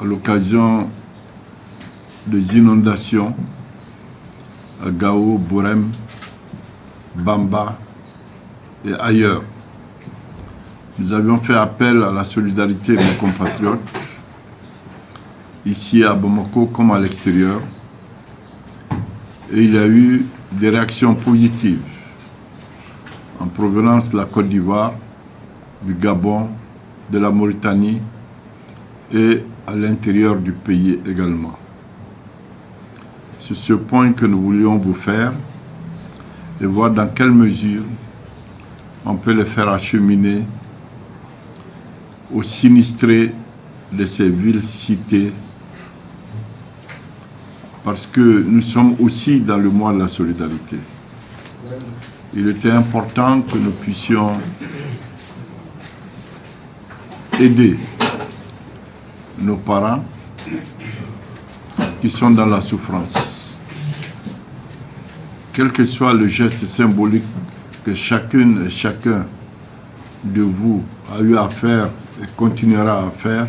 à l'occasion des inondations à Gao, Borem, Bamba et ailleurs. Nous avions fait appel à la solidarité de nos compatriotes, ici à Bamako comme à l'extérieur, et il y a eu des réactions positives en provenance de la Côte d'Ivoire, du Gabon, de la Mauritanie et à l'intérieur du pays également. C'est ce point que nous voulions vous faire et voir dans quelle mesure on peut les faire acheminer aux sinistrés de ces villes citées, parce que nous sommes aussi dans le mois de la solidarité. Il était important que nous puissions aider nos parents qui sont dans la souffrance. Quel que soit le geste symbolique que chacune et chacun de vous a eu à faire et continuera à faire,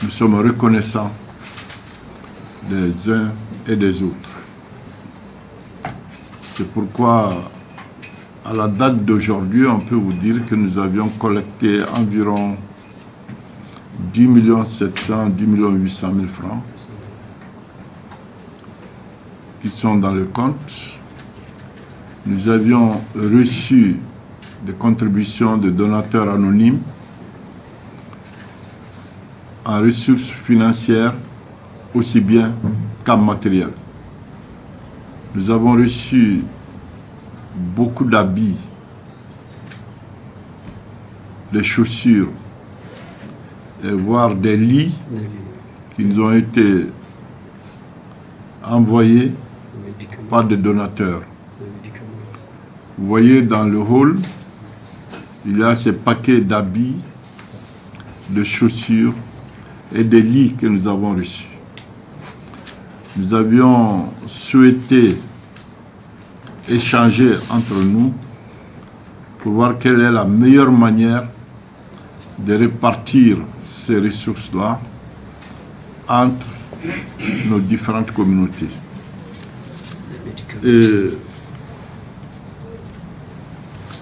nous sommes reconnaissants des uns et des autres. C'est pourquoi, à la date d'aujourd'hui, on peut vous dire que nous avions collecté environ 10 700 000, 10 800 000 francs qui sont dans le compte. Nous avions reçu des contributions de donateurs anonymes en ressources financières aussi bien qu'en matériel. Nous avons reçu beaucoup d'habits, des chaussures, et voire des lits qui nous ont été envoyés par des donateurs. Vous voyez dans le hall, il y a ces paquets d'habits, de chaussures et des lits que nous avons reçus. Nous avions souhaité échanger entre nous pour voir quelle est la meilleure manière de répartir ces ressources-là entre nos différentes communautés. Et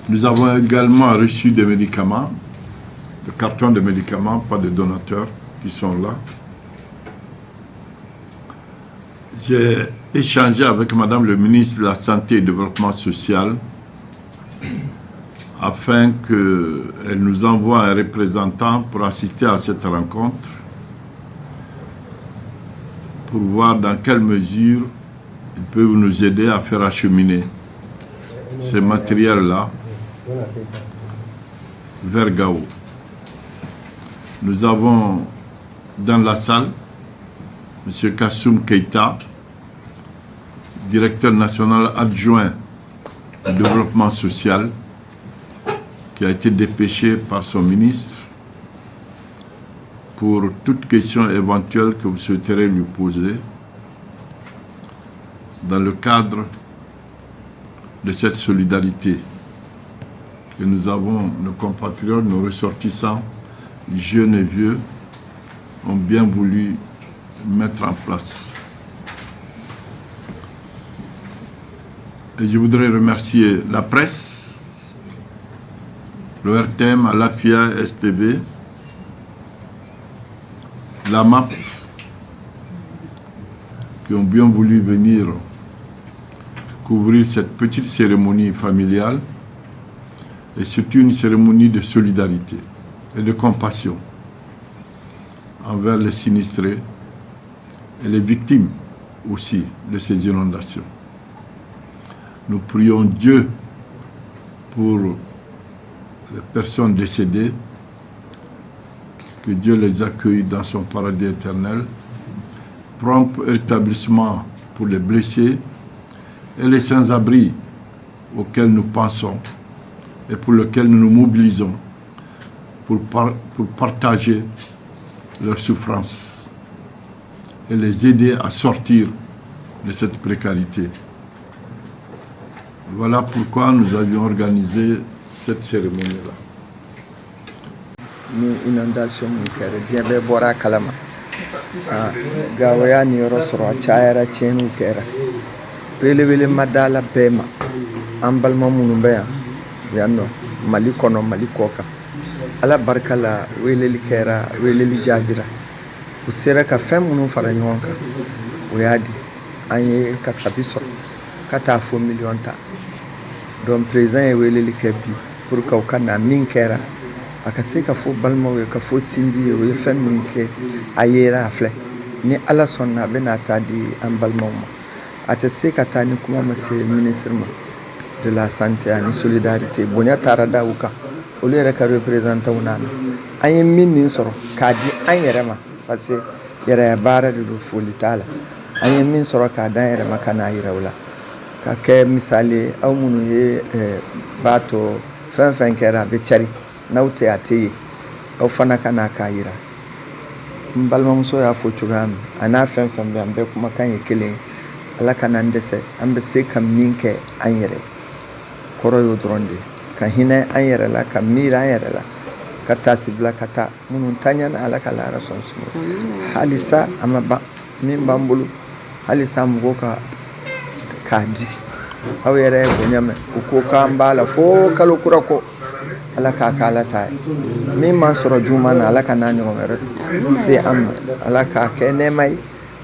nous avons également reçu des médicaments, des cartons de médicaments, pas de donateurs qui sont là. J'ai échangé avec Madame le ministre de la Santé et du Développement social afin qu'elle nous envoie un représentant pour assister à cette rencontre, pour voir dans quelle mesure ils peuvent nous aider à faire acheminer ces matériels-là vers Gao. Nous avons dans la salle M. Kassoum Keïta, directeur national adjoint du développement social, qui a été dépêché par son ministre pour toute question éventuelle que vous souhaiterez lui poser dans le cadre de cette solidarité que nous avons, nos compatriotes, nos ressortissants, jeunes et vieux, ont bien voulu mettre en place. Et je voudrais remercier la presse, le RTM, l'AFIA, STV, la MAP, qui ont bien voulu venir couvrir cette petite cérémonie familiale. Et c'est une cérémonie de solidarité et de compassion envers les sinistrés et les victimes aussi de ces inondations. Nous prions Dieu pour les personnes décédées, que Dieu les accueille dans son paradis éternel, prompt rétablissement pour les blessés et les sans-abri auxquels nous pensons et pour lesquels nous nous mobilisons pour partager leurs souffrances et les aider à sortir de cette précarité. Voilà pourquoi nous avions organisé cette cérémonie-là. Ni inondation mun kɛra diɲɛ bɛɛ bɔra a kalama Gawaya ni yɔrɔ sɔrɔ a cayara tiɲɛniw kɛra belebele ma da la bɛɛ ma an balima minnu bɛ yan nɔ Mali kɔnɔ Mali kɔ kan Ala barika la weleli kɛra weleli jaabira u sera ka fɛn minnu fara ɲɔgɔn kan o y'a di an ye kasabi sɔrɔ ka taa fɔ miliyɔn ta donc président ye weleli kɛ bi pour que u ka na min kɛra a ka se ka fɔ balimaw ye ka fɔ sinji ye o ye fɛn min kɛ a yera a filɛ ni Ala sɔnna a bɛna taa di an balimaw ma a tɛ se ka taa ni kuma ma se ministre ma de la santé ani solidarité bonya taara da u kan olu yɛrɛ ka représentant nana an ye min nin sɔrɔ k'a di an yɛrɛ ma parce que yɛrɛya baara de don foli t'a la an ye min sɔrɔ k'a d'an yɛrɛ ma ka n'a yira u la ka kɛ misali ye aw minnu ye b'a to fɛn fɛn kɛra a bɛ cari n'aw tɛ a tɛ ye aw fana ka n'a k'a yira n balimamuso y'a fɔ cogoya min a n'a fɛn fɛn bɛ an bɛɛ kumakan ye kelen ye Ala ka n'an dɛsɛ an bɛ se ka min kɛ an yɛrɛ kɔrɔ y'o dɔrɔn de ka hinɛ an yɛrɛ la ka miiri an yɛrɛ la ka taasibila ka taa minnu ta ɲana Ala ka lahara sɔn suma halisa a ma ban min b'an bolo halisa mɔgɔw k'a di aw yɛrɛ ye bonya mɛn u ko k'an b'a la fo kalo kura kɔ Ala k'a kɛ Ala ta ye min m'an sɔrɔ juguman na Ala ka n'a ɲɔgɔn wɛrɛ se an ma Ala k'a kɛ nɛɛma ye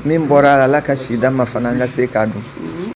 min bɔra Ala ka si d'an ma fana an ka se k'a dun